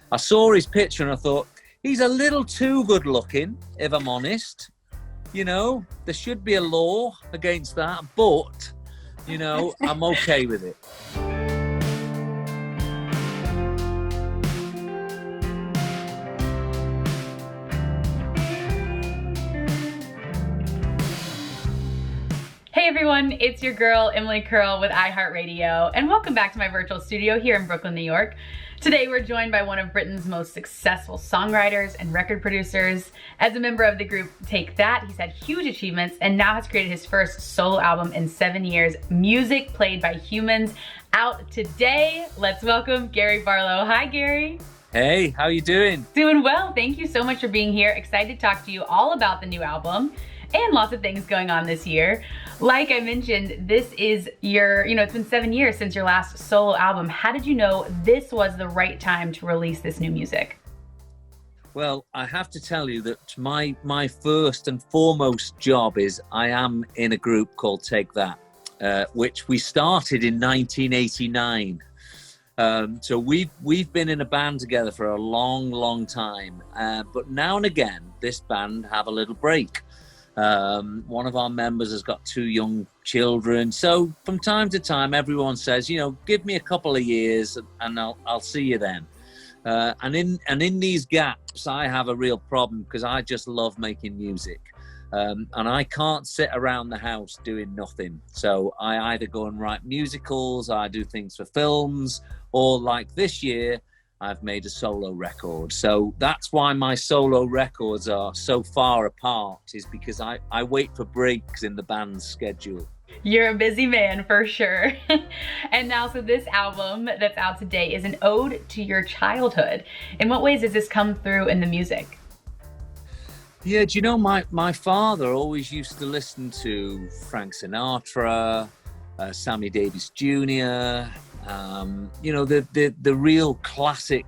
I saw his picture and I thought, he's a little too good looking, if I'm honest. You know, there should be a law against that, but, you know, I'm okay with it. Hey everyone, it's your girl Emily Curl with iHeartRadio, and welcome back to my virtual studio here in Brooklyn, New York. Today we're joined by one of Britain's most successful songwriters and record producers. As a member of the group Take That, he's had huge achievements and now has created his first solo album in 7 years, Music Played by Humans, out today. Let's welcome Gary Barlow. Hi Gary. Hey, how you doing? Doing well, thank you so much for being here. Excited to talk to you all about the new album and lots of things going on this year. Like I mentioned, this is your, it's been 7 years since your last solo album. How did you know this was the right time to release this new music? Well, I have to tell you that my first and foremost job is I am in a group called Take That, which we started in 1989. So we've been in a band together for a long time. But now and again, this band have a little break. One of our members has got 2 young children. So from time to time, everyone says, give me a couple of years and I'll see you then. And in these gaps, I have a real problem because I just love making music. And I can't sit around the house doing nothing. So I either go and write musicals, I do things for films, or like this year, I've made a solo record. So that's why my solo records are so far apart, is because I wait for breaks in the band's schedule. You're a busy man for sure. And now, so this album that's out today is an ode to your childhood. In what ways does this come through in the music? Yeah, do you know, my father always used to listen to Frank Sinatra, Sammy Davis Jr., the real classic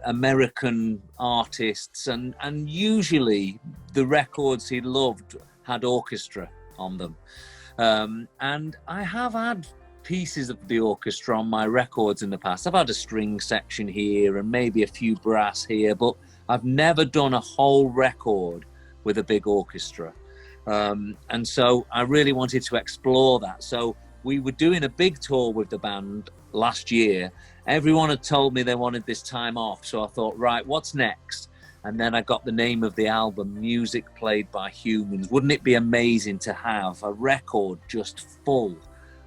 American artists, and usually the records he loved had orchestra on them. And I have had pieces of the orchestra on my records in the past. I've had a string section here and maybe a few brass here, but I've never done a whole record with a big orchestra. And so I really wanted to explore that. So we were doing a big tour with the band last year. Everyone had told me they wanted this time off. So I thought, right, what's next? And then I got the name of the album, Music Played by Humans. Wouldn't it be amazing to have a record just full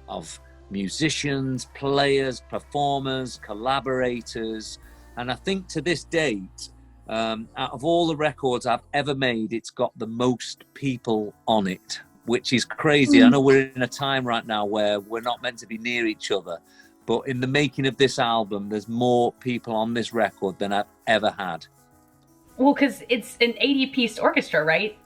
of musicians, players, performers, collaborators? And I think to this date, out of all the records I've ever made, it's got the most people on it, which is crazy. I know we're in a time right now where we're not meant to be near each other, but in the making of this album, there's more people on this record than I've ever had. Well, because it's an 80-piece orchestra, right?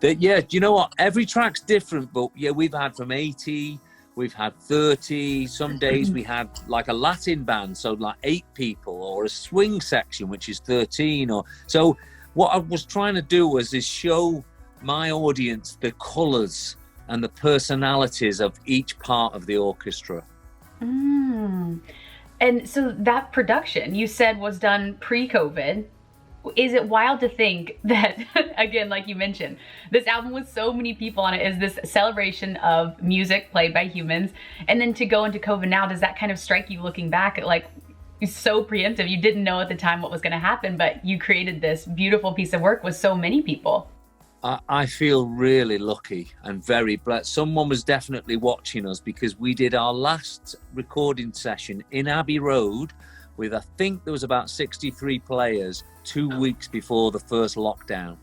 Yeah, do you know what? Every track's different, but yeah, we've had from 80, we've had 30. Some days we had like a Latin band, so like 8 people, or a swing section, which is 13. So what I was trying to do is show my audience the colours and the personalities of each part of the orchestra. And so that production you said was done pre-COVID. Is it wild to think that, again, like you mentioned, this album with so many people on it is this celebration of music played by humans, and then to go into COVID now, does that kind of strike you looking back at, like, so preemptive? You didn't know at the time what was going to happen, but you created this beautiful piece of work with so many people. I feel really lucky and very blessed. Someone was definitely watching us, because we did our last recording session in Abbey Road with, I think there was about 63 players 2 weeks before the first lockdown.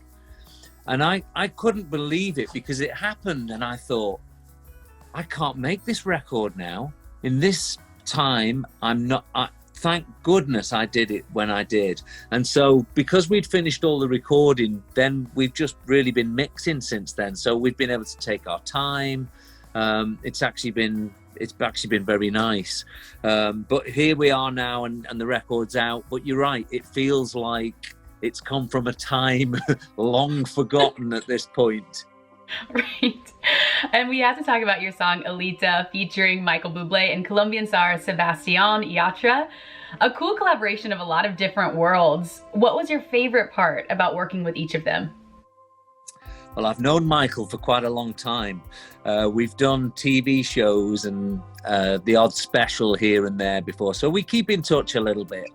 And I couldn't believe it, because it happened and I thought, I can't make this record now. In this time, thank goodness I did it when I did. And so because we'd finished all the recording, then we've just really been mixing since then. So we've been able to take our time. It's actually been very nice. But here we are now, and the record's out. But you're right, it feels like it's come from a time long forgotten at this point. Right. And we have to talk about your song Alita, featuring Michael Bublé and Colombian star Sebastián Yatra. A cool collaboration of a lot of different worlds. What was your favorite part about working with each of them? Well, I've known Michael for quite a long time. We've done TV shows and the odd special here and there before, so we keep in touch a little bit.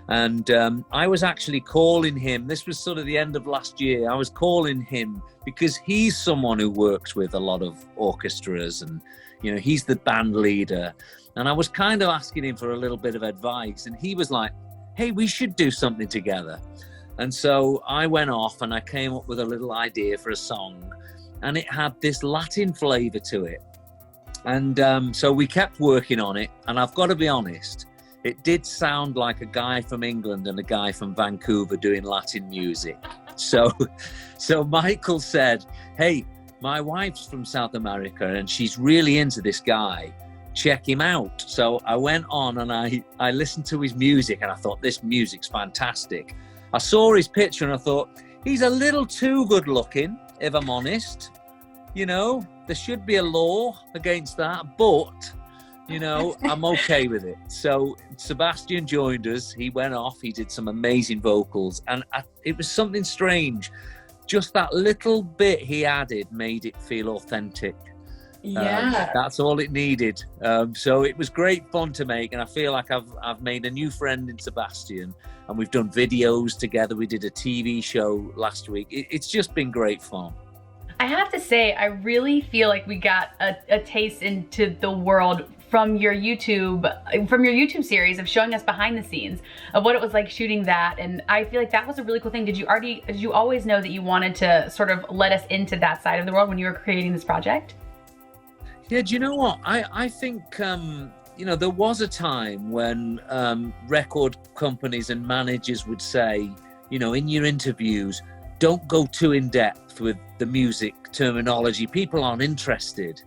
And I was actually calling him, this was sort of the end of last year, I was calling him because he's someone who works with a lot of orchestras and, you know, he's the band leader. And I was kind of asking him for a little bit of advice, and he was like, hey, we should do something together. And so I went off and I came up with a little idea for a song, and it had this Latin flavor to it. And so we kept working on it, and I've got to be honest, it did sound like a guy from England and a guy from Vancouver doing Latin music. So Michael said, hey, my wife's from South America and she's really into this guy. Check him out. So I went on and I listened to his music, and I thought, this music's fantastic. I saw his picture and I thought, he's a little too good looking, if I'm honest. You know, there should be a law against that, but, you know, I'm okay with it. So Sebastian joined us. He went off. He did some amazing vocals. And it was something strange. Just that little bit he added made it feel authentic. Yeah. That's all it needed. So it was great fun to make. And I feel like I've made a new friend in Sebastian. And we've done videos together. We did a TV show last week. It's just been great fun. I have to say, I really feel like we got a taste into the world from your YouTube series of showing us behind the scenes of what it was like shooting that. And I feel like that was a really cool thing. Did you always know that you wanted to sort of let us into that side of the world when you were creating this project? Yeah, do you know what? I think, you know, there was a time when record companies and managers would say, you know, in your interviews, don't go too in depth with the music terminology. People aren't interested.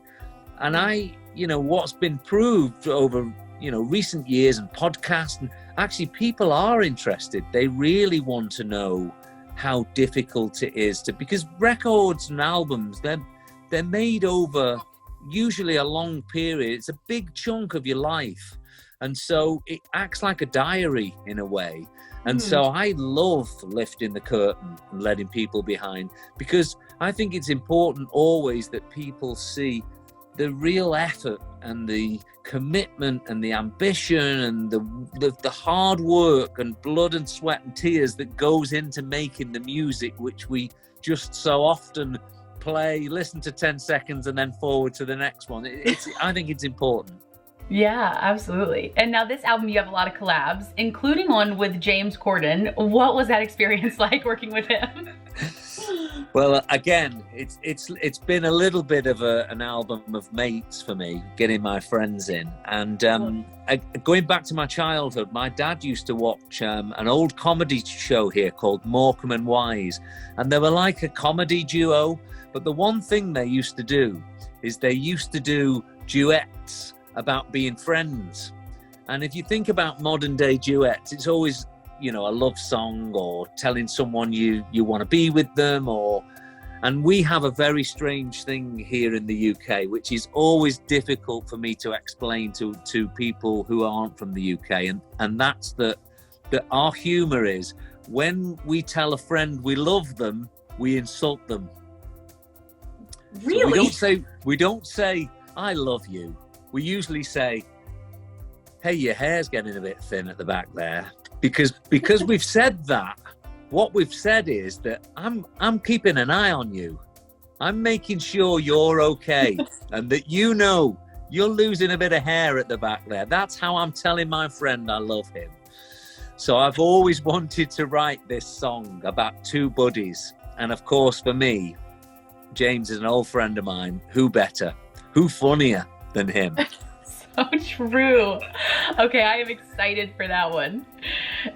And you know, what's been proved over, you know, recent years and podcasts, and actually people are interested. They really want to know how difficult it is because records and albums, they're made over usually a long period. It's a big chunk of your life. And so it acts like a diary in a way. And so I love lifting the curtain and letting people behind, because I think it's important always that people see the real effort and the commitment and the ambition and the hard work and blood and sweat and tears that goes into making the music, which we just so often play, listen to 10 seconds and then forward to the next one. I think it's important. Yeah, absolutely. And now this album, you have a lot of collabs, including one with James Corden. What was that experience like working with him? Well, again, it's been a little bit of an album of mates for me, getting my friends in. And going back to my childhood, my dad used to watch an old comedy show here called Morecambe and Wise. And they were like a comedy duo. But the one thing they used to do is they used to do duets about being friends. And if you think about modern day duets, it's always, you know, a love song or telling someone you want to be with them, and we have a very strange thing here in the UK, which is always difficult for me to explain to people who aren't from the UK, and that's that our humor is when we tell a friend we love them, we insult them. Really? So we don't say I love you. We usually say, hey, your hair's getting a bit thin at the back there. Because we've said that, what we've said is that I'm keeping an eye on you. I'm making sure you're okay and that you know you're losing a bit of hair at the back there. That's how I'm telling my friend I love him. So I've always wanted to write this song about two buddies. And of course, for me, James is an old friend of mine. Who better? Who funnier than him? So true. Okay, I am excited for that one.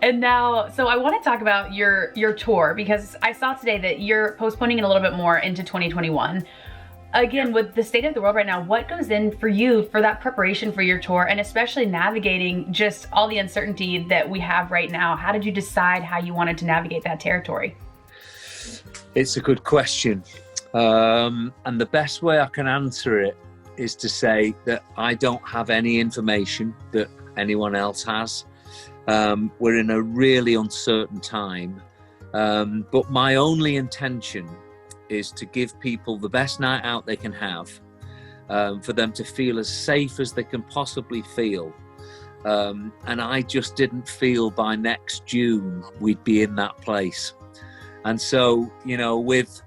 And now, so I want to talk about your tour, because I saw today that you're postponing it a little bit more into 2021. Again, with the state of the world right now, what goes in for you for that preparation for your tour, and especially navigating just all the uncertainty that we have right now? How did you decide how you wanted to navigate that territory? It's a good question. And the best way I can answer it is to say that I don't have any information that anyone else has. We're in a really uncertain time. But my only intention is to give people the best night out they can have, for them to feel as safe as they can possibly feel. And I just didn't feel by next June we'd be in that place. And so, it's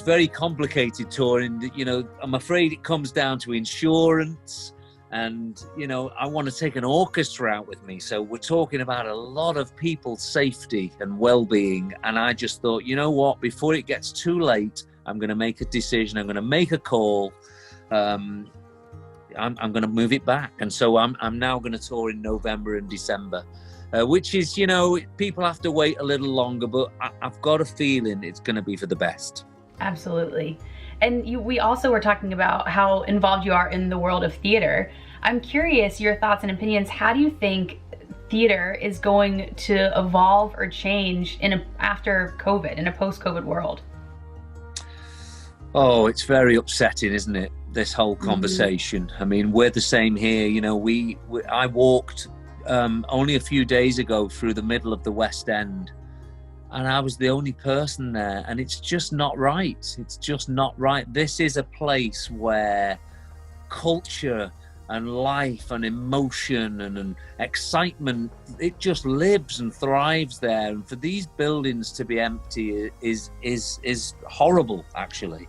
very complicated touring. I'm afraid it comes down to insurance. And, I want to take an orchestra out with me. So we're talking about a lot of people's safety and well-being. And I just thought, you know what, before it gets too late, I'm going to make a decision. I'm going to make a call. I'm going to move it back. And so I'm now going to tour in November and December, which is, people have to wait a little longer, but I've got a feeling it's going to be for the best. Absolutely. And we also were talking about how involved you are in the world of theater. I'm curious your thoughts and opinions. How do you think theater is going to evolve or change after COVID, in a post-COVID world? Oh, it's very upsetting, isn't it? This whole conversation. I mean, we're the same here. I walked only a few days ago through the middle of the West End, and I was the only person there, and it's just not right. It's just not right. This is a place where culture and life and emotion and excitement, it just lives and thrives there. And for these buildings to be empty is horrible, actually.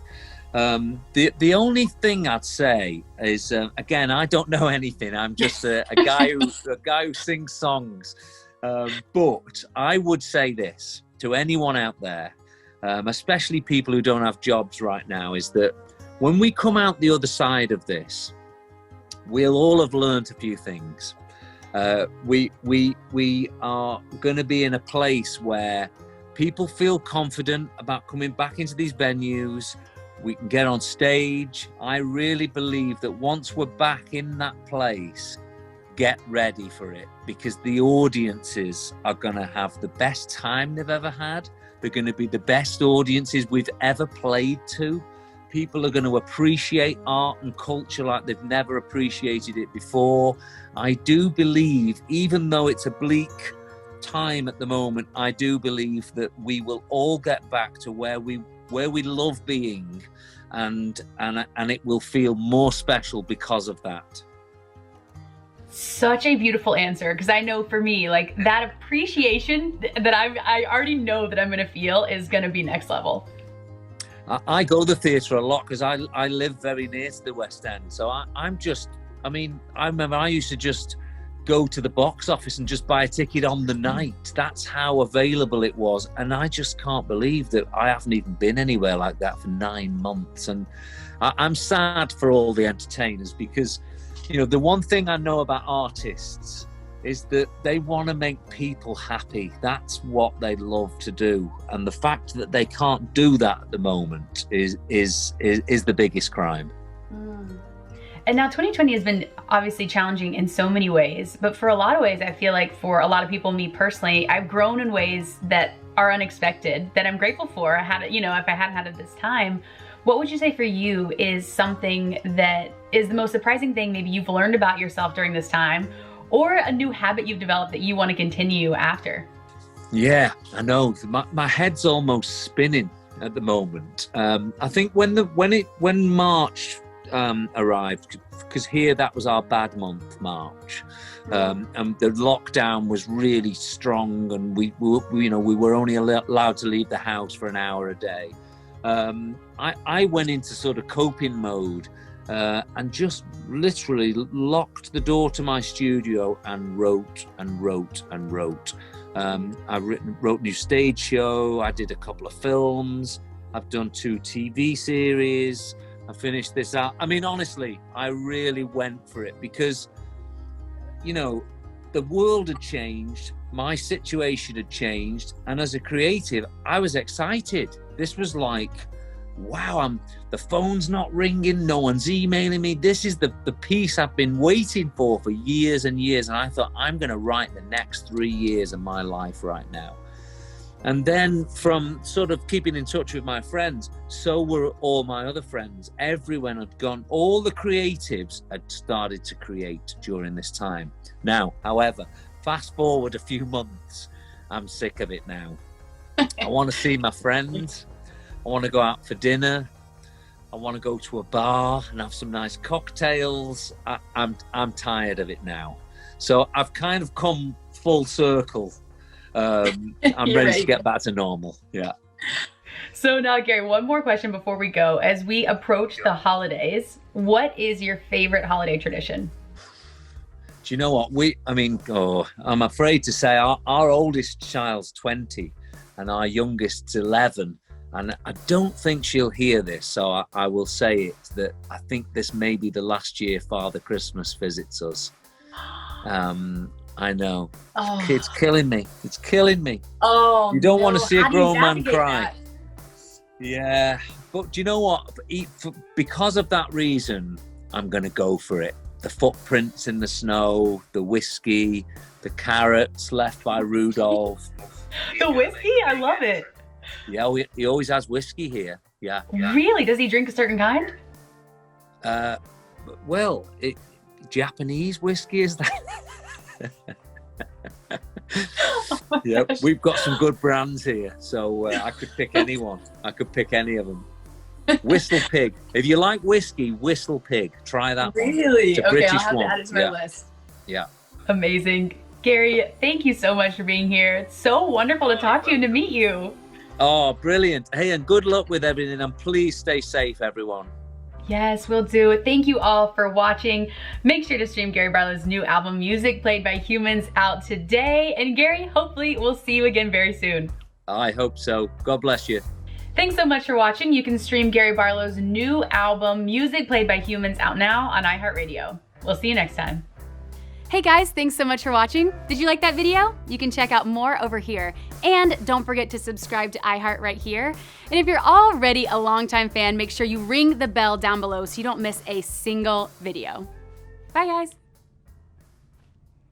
The only thing I'd say is, again, I don't know anything. I'm just a guy who sings songs. But I would say this to anyone out there, especially people who don't have jobs right now, is that when we come out the other side of this, we'll all have learned a few things. We are going to be in a place where people feel confident about coming back into these venues. We can get on stage. I really believe that once we're back in that place, get ready for it, because the audiences are going to have the best time they've ever had. They're going to be the best audiences we've ever played to. People are going to appreciate art and culture like they've never appreciated it before. I do believe, even though it's a bleak time at the moment, I do believe that we will all get back to where we love being, and it will feel more special because of that. Such a beautiful answer, because I know for me, like, that appreciation that I already know that I'm going to feel is going to be next level. I go to the theatre a lot because I live very near to the West End. So I remember I used to just go to the box office and just buy a ticket on the night. That's how available it was. And I just can't believe that I haven't even been anywhere like that for 9 months. And I'm sad for all the entertainers, because, the one thing I know about artists is that they want to make people happy. That's what they love to do. And the fact that they can't do that at the moment is the biggest crime. And now 2020 has been obviously challenging in so many ways, but for a lot of ways, I feel like for a lot of people, me personally, I've grown in ways that are unexpected, that I'm grateful for. If I hadn't had it this time, what would you say for you is something that is the most surprising thing maybe you've learned about yourself during this time, or a new habit you've developed that you want to continue after? Yeah, I know. My head's almost spinning at the moment. I think when March arrived, because here that was our bad month, March, and the lockdown was really strong, and we were only allowed to leave the house for an hour a day. I went into sort of coping mode, and just literally locked the door to my studio and wrote and wrote and wrote. I wrote a new stage show. I did a couple of films. I've done 2 TV series. I finished this out. I mean, honestly, I really went for it because, the world had changed. My situation had changed. And as a creative, I was excited. This was like, wow, the phone's not ringing. No one's emailing me. This is the piece I've been waiting for years and years. And I thought, I'm going to write the next 3 years of my life right now. And then from sort of keeping in touch with my friends, so were all my other friends. Everyone had gone, all the creatives had started to create during this time. Now, however, Fast forward a few months, I'm sick of it now. I want to see my friends. I want to go out for dinner. I want to go to a bar and have some nice cocktails. I'm tired of it now. So I've kind of come full circle. I'm ready to get back to normal. Yeah. So now, Gary, one more question before we go. As we approach the holidays, what is your favorite holiday tradition? Do you know what? I'm afraid to say our oldest child's 20 and our youngest's 11. And I don't think she'll hear this, so I will say it, that I think this may be the last year Father Christmas visits us. I know. Oh. It's killing me. It's killing me. Oh, you don't want to see a grown man cry. That? Yeah. But do you know what? Because of that reason, I'm going to go for it. The footprints in the snow, the whiskey, the carrots left by Rudolph. The whiskey? I love it. Yeah, he always has whiskey here. Yeah. Really? Does he drink a certain kind? Japanese whiskey is that? Oh yeah, we've got some good brands here, so I could pick anyone. I could pick any of them. Whistle Pig. If you like whiskey, Whistle Pig. Try that one. Really? It's a okay, British I'll have one. to add it to my list. Yeah. Amazing. Gary, thank you so much for being here. It's so wonderful to talk to you and to meet you. Oh, brilliant. Hey, and good luck with everything, and please stay safe, everyone. Yes, we'll do. Thank you all for watching. Make sure to stream Gary Barlow's new album, Music Played by Humans, out today. And Gary, hopefully we'll see you again very soon. I hope so. God bless you. Thanks so much for watching. You can stream Gary Barlow's new album, Music Played by Humans, out now on iHeartRadio. We'll see you next time. Hey guys, thanks so much for watching. Did you like that video? You can check out more over here. And don't forget to subscribe to iHeart right here. And if you're already a longtime fan, make sure you ring the bell down below so you don't miss a single video. Bye guys.